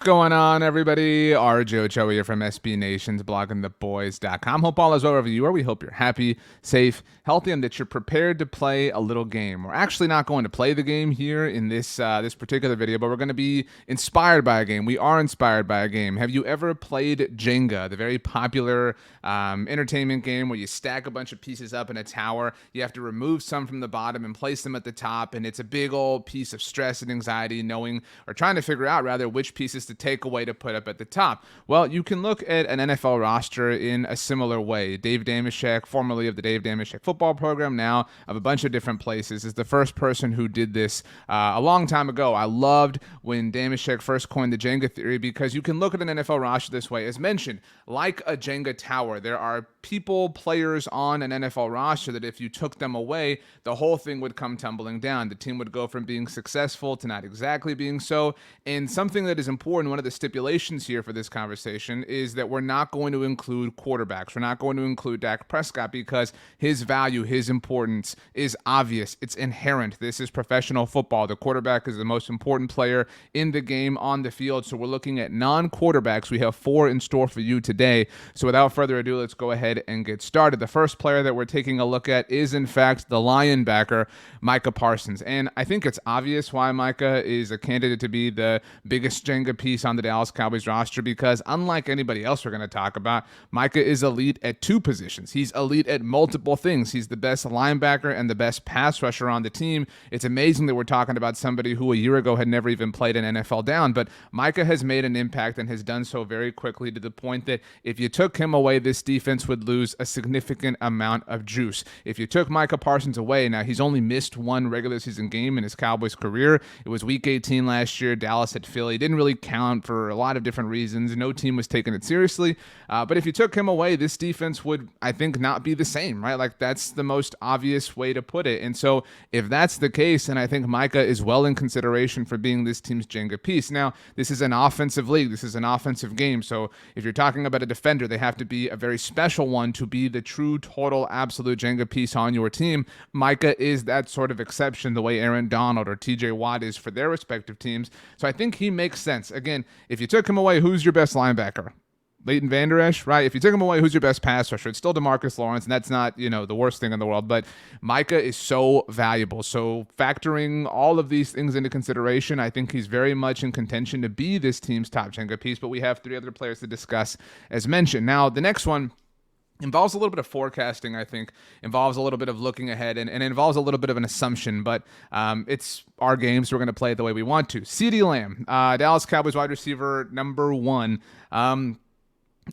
Going on, everybody? RJ Ochoa here from SB Nation's bloggingtheboys.com. Hope all is well wherever you are. We hope you're happy, safe, healthy, and that you're prepared to play a little game. We're actually not going to play the game here in this particular video, but we're going to be inspired by a game. We are inspired by a game. Have you ever played Jenga, the very popular entertainment game where you stack a bunch of pieces up in a tower? You have to remove some from the bottom and place them at the top, and it's a big old piece of stress and anxiety knowing, or trying to figure out rather, which pieces to take away to put up at the top. Well, you can look at an NFL roster in a similar way. Dave Dameshek, formerly of the Dave Dameshek football program, now of a bunch of different places, is the first person who did this a long time ago. I loved when Dameshek first coined the Jenga theory because you can look at an NFL roster this way. As mentioned, like a Jenga tower, there are players on an NFL roster that if you took them away, the whole thing would come tumbling down. The team would go from being successful to not exactly being so. And something that is important, one of the stipulations here for this conversation, is that we're not going to include quarterbacks. We're not going to include Dak Prescott because his value, his importance is obvious. It's inherent. This is professional football. The quarterback is the most important player in the game on the field. So we're looking at non-quarterbacks. We have 4 in store for you today. So without further ado, let's go ahead and get started. The first player that we're taking a look at is, in fact, the linebacker, Micah Parsons. And I think it's obvious why Micah is a candidate to be the biggest Jenga piece on the Dallas Cowboys roster, because unlike anybody else we're going to talk about, Micah is elite at 2 positions. He's elite at multiple things. He's the best linebacker and the best pass rusher on the team. It's amazing that we're talking about somebody who a year ago had never even played an NFL down, but Micah has made an impact and has done so very quickly to the point that if you took him away, this defense would lose a significant amount of juice. If you took Micah Parsons away, now he's only missed 1 regular season game in his Cowboys career. It was week 18 last year, Dallas at Philly. Didn't really count for a lot of different reasons. No team was taking it seriously. But if you took him away, this defense would, I think, not be the same, right? Like, that's the most obvious way to put it. And so if that's the case, then I think Micah is well in consideration for being this team's Jenga piece. Now, this is an offensive league. This is an offensive game. So if you're talking about a defender, they have to be a very special one to be the true, total, absolute Jenga piece on your team. Micah is that sort of exception, the way Aaron Donald or TJ Watt is for their respective teams. So I think he makes sense. Again, if you took him away, who's your best linebacker? Leighton Vander Esch, right? If you took him away, who's your best pass rusher? It's still DeMarcus Lawrence, and that's not, the worst thing in the world, but Micah is so valuable. So factoring all of these things into consideration, I think he's very much in contention to be this team's top Jenga piece, but we have 3 other players to discuss, as mentioned. Now, the next one involves a little bit of forecasting, I think, involves a little bit of looking ahead, and involves a little bit of an assumption, but it's our game, so we're going to play it the way we want to. CeeDee Lamb, Dallas Cowboys wide receiver number 1.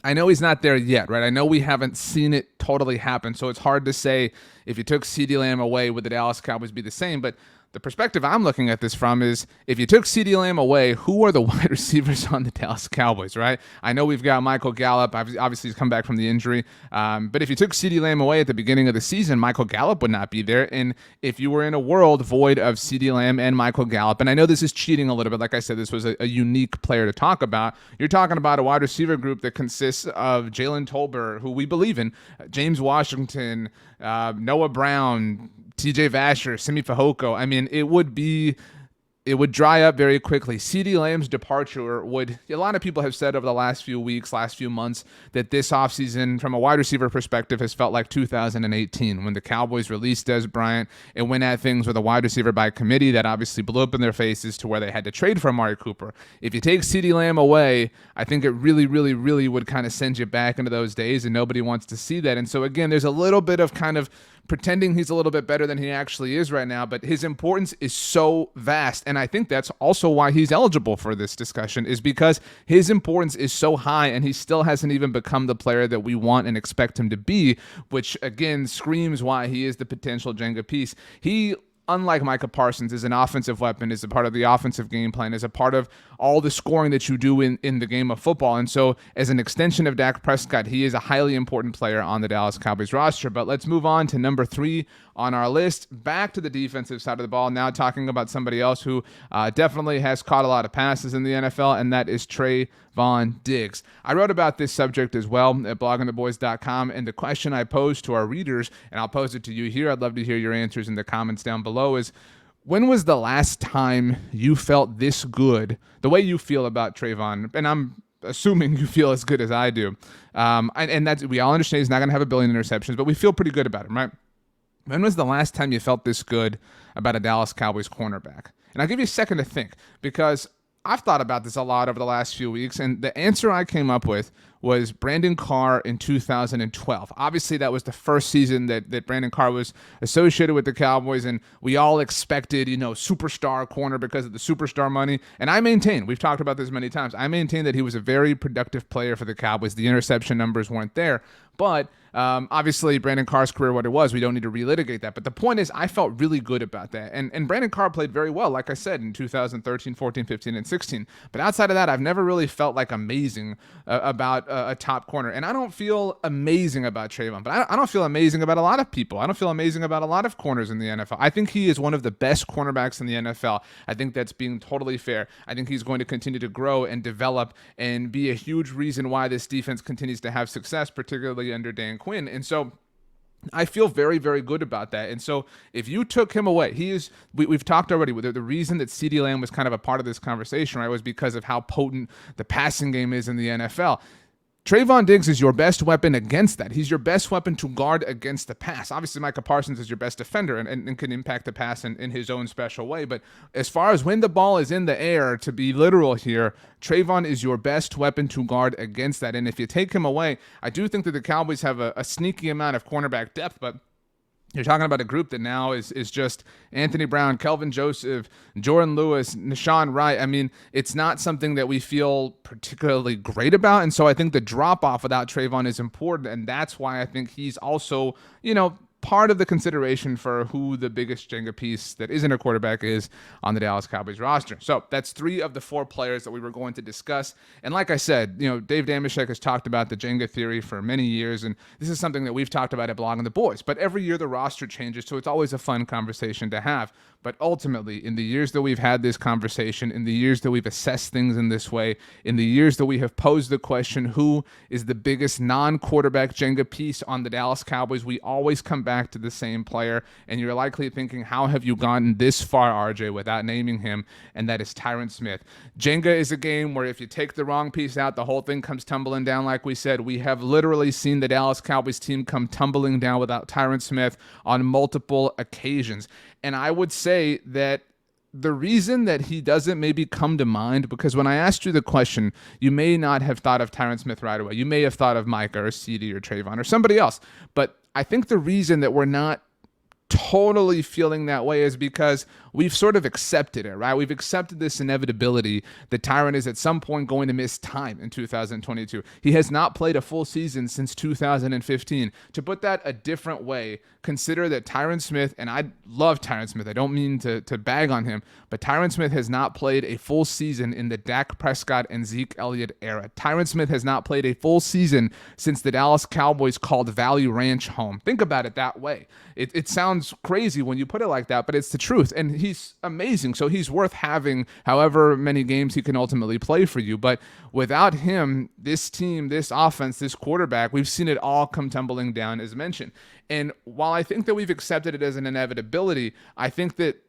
I know he's not there yet, right? I know we haven't seen it totally happen, so it's hard to say if you took CeeDee Lamb away, would the Dallas Cowboys be the same? But the perspective I'm looking at this from is, if you took CeeDee Lamb away, who are the wide receivers on the Dallas Cowboys, right? I know we've got Michael Gallup. Obviously, he's come back from the injury. But if you took CeeDee Lamb away at the beginning of the season, Michael Gallup would not be there. And if you were in a world void of CeeDee Lamb and Michael Gallup, and I know this is cheating a little bit. Like I said, this was a unique player to talk about. You're talking about a wide receiver group that consists of Jalen Tolbert, who we believe in, James Washington, Noah Brown, TJ Vasher, Simi Fehoko. I mean, it would dry up very quickly. CeeDee Lamb's departure would, a lot of people have said over the last few weeks, last few months, that this offseason, from a wide receiver perspective, has felt like 2018 when the Cowboys released Des Bryant and went at things with a wide receiver by committee that obviously blew up in their faces to where they had to trade for Amari Cooper. If you take CeeDee Lamb away, I think it really, really, really would kind of send you back into those days, and nobody wants to see that. And so, again, there's a little bit of kind of pretending he's a little bit better than he actually is right now, but his importance is so vast. And I think that's also why he's eligible for this discussion, is because his importance is so high and he still hasn't even become the player that we want and expect him to be, which again screams why he is the potential Jenga piece. He, unlike Micah Parsons, is an offensive weapon, is a part of the offensive game plan, is a part of all the scoring that you do in the game of football. And so as an extension of Dak Prescott, he is a highly important player on the Dallas Cowboys roster. But let's move on to number 3 on our list. Back to the defensive side of the ball, now talking about somebody else who definitely has caught a lot of passes in the NFL, and that is Trevon Diggs. I wrote about this subject as well at bloggingtheboys.com, and the question I posed to our readers, and I'll pose it to you here, I'd love to hear your answers in the comments down below, is when was the last time you felt this good, the way you feel about Trevon? And I'm assuming you feel as good as I do. And that's, we all understand he's not going to have 1 billion interceptions, but we feel pretty good about him, right? When was the last time you felt this good about a Dallas Cowboys cornerback? And I'll give you a second to think, because I've thought about this a lot over the last few weeks, and the answer I came up with was Brandon Carr in 2012. Obviously, that was the first season that Brandon Carr was associated with the Cowboys, and we all expected, superstar corner because of the superstar money. And I maintain, we've talked about this many times, I maintain that he was a very productive player for the Cowboys. The interception numbers weren't there, but obviously, Brandon Carr's career, what it was, we don't need to relitigate that. But the point is, I felt really good about that. And Brandon Carr played very well, like I said, in 2013, 14, 15, and 16. But outside of that, I've never really felt like amazing about a top corner. And I don't feel amazing about Trevon, but I don't feel amazing about a lot of people. I don't feel amazing about a lot of corners in the NFL. I think he is one of the best cornerbacks in the NFL. I think that's being totally fair. I think he's going to continue to grow and develop and be a huge reason why this defense continues to have success, particularly under Dan Quinn. And so I feel very, very good about that. And so if you took him away, we've talked already, the reason that CeeDee Lamb was kind of a part of this conversation, right, was because of how potent the passing game is in the NFL. Trevon Diggs is your best weapon against that. He's your best weapon to guard against the pass. Obviously, Micah Parsons is your best defender and can impact the pass in his own special way. But as far as when the ball is in the air, to be literal here, Trevon is your best weapon to guard against that. And if you take him away, I do think that the Cowboys have a sneaky amount of cornerback depth, but you're talking about a group that now is just Anthony Brown, Kelvin Joseph, Jordan Lewis, Nashawn Wright. I mean, it's not something that we feel particularly great about. And so I think the drop-off without Trevon is important. And that's why I think he's also, part of the consideration for who the biggest Jenga piece that isn't a quarterback is on the Dallas Cowboys roster. So that's 3 of the 4 players that we were going to discuss. And like I said, Dave Dameshek has talked about the Jenga theory for many years, and this is something that we've talked about at Blogging the Boys. But every year the roster changes, so it's always a fun conversation to have. But ultimately, in the years that we've had this conversation, in the years that we've assessed things in this way, in the years that we have posed the question, who is the biggest non-quarterback Jenga piece on the Dallas Cowboys, we always come back to the same player. And you're likely thinking, how have you gotten this far, RJ, without naming him? And that is Tyron Smith. Jenga is a game where if you take the wrong piece out, the whole thing comes tumbling down. Like we said, we have literally seen the Dallas Cowboys team come tumbling down without Tyron Smith on multiple occasions. And I would say that the reason that he doesn't maybe come to mind, because when I asked you the question, you may not have thought of Tyron Smith right away. You may have thought of Micah or CeeDee or Trevon or somebody else. But I think the reason that we're not totally feeling that way is because we've sort of accepted it, right? We've accepted this inevitability that Tyron is at some point going to miss time in 2022. He has not played a full season since 2015. To put that a different way, consider that Tyron Smith, and I love Tyron Smith, I don't mean to bag on him, but Tyron Smith has not played a full season in the Dak Prescott and Zeke Elliott era. Tyron Smith has not played a full season since the Dallas Cowboys called Valley Ranch home. Think about it that way. It sounds crazy when you put it like that, but it's the truth. And he's amazing, so he's worth having however many games he can ultimately play for you. But without him, this team, this offense, this quarterback, we've seen it all come tumbling down, as mentioned. And while I think that we've accepted it as an inevitability, I think that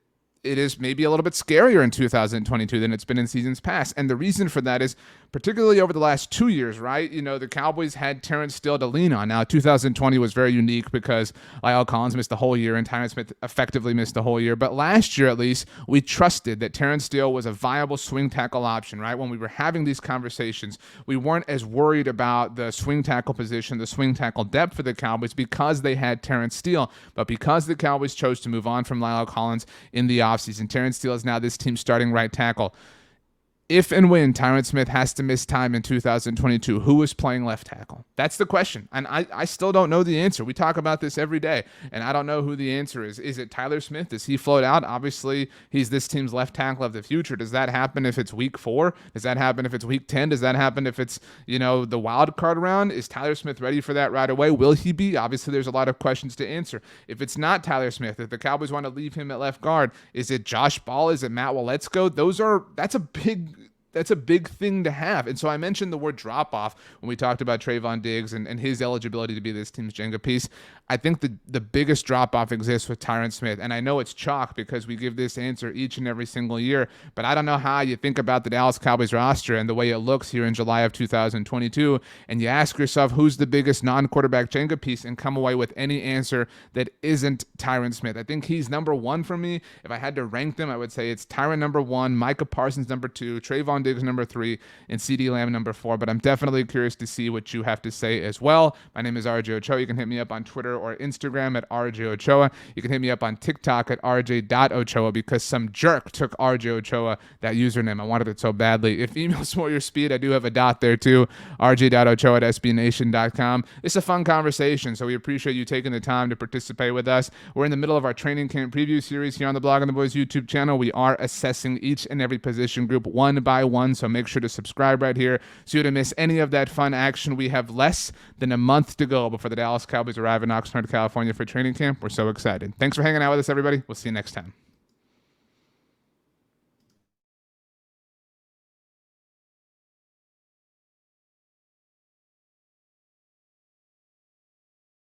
it is maybe a little bit scarier in 2022 than it's been in seasons past. And the reason for that is particularly over the last 2 years, right? The Cowboys had Terrence Steele to lean on. Now, 2020 was very unique because Lyle Collins missed the whole year and Tyron Smith effectively missed the whole year. But last year, at least, we trusted that Terrence Steele was a viable swing tackle option, right? When we were having these conversations, we weren't as worried about the swing tackle position, the swing tackle depth for the Cowboys because they had Terrence Steele. But because the Cowboys chose to move on from Lyle Collins in the offseason, Terrence Steele is now this team's starting right tackle. If and when Tyron Smith has to miss time in 2022, who is playing left tackle? That's the question. And I still don't know the answer. We talk about this every day, and I don't know who the answer is. Is it Tyler Smith? Does he float out? Obviously, he's this team's left tackle of the future. Does that happen if it's week 4? Does that happen if it's week 10? Does that happen if it's, the wild card round? Is Tyler Smith ready for that right away? Will he be? Obviously, there's a lot of questions to answer. If it's not Tyler Smith, if the Cowboys want to leave him at left guard, is it Josh Ball? Is it Matt Waletzko? That's that's a big thing to have. And so I mentioned the word drop off when we talked about Trevon Diggs and his eligibility to be this team's Jenga piece. I think the biggest drop off exists with Tyron Smith. And I know it's chalk because we give this answer each and every single year, but I don't know how you think about the Dallas Cowboys roster and the way it looks here in July of 2022. And you ask yourself, who's the biggest non-quarterback Jenga piece, and come away with any answer that isn't Tyron Smith. I think he's number one for me. If I had to rank them, I would say it's Tyron number one, Micah Parsons number two, Trevon Diggs number three, and CeeDee Lamb number four. But I'm definitely curious to see what you have to say as well. My name is RJ Ochoa. You can hit me up on Twitter or Instagram at RJ Ochoa. You can hit me up on TikTok at RJ.Ochoa because some jerk took RJ Ochoa, that username. I wanted it so badly. If email's more your speed, I do have a dot there too, RJ.Ochoa at SBNation.com. It's a fun conversation, so we appreciate you taking the time to participate with us. We're in the middle of our training camp preview series here on the Blog on the Boys YouTube channel. We are assessing each and every position group one by one, so make sure to subscribe right here so you don't miss any of that fun action. We have less than a month to go before the Dallas Cowboys arrive in Oxnard, California for training camp. We're so excited. Thanks for hanging out with us, everybody. We'll see you next time.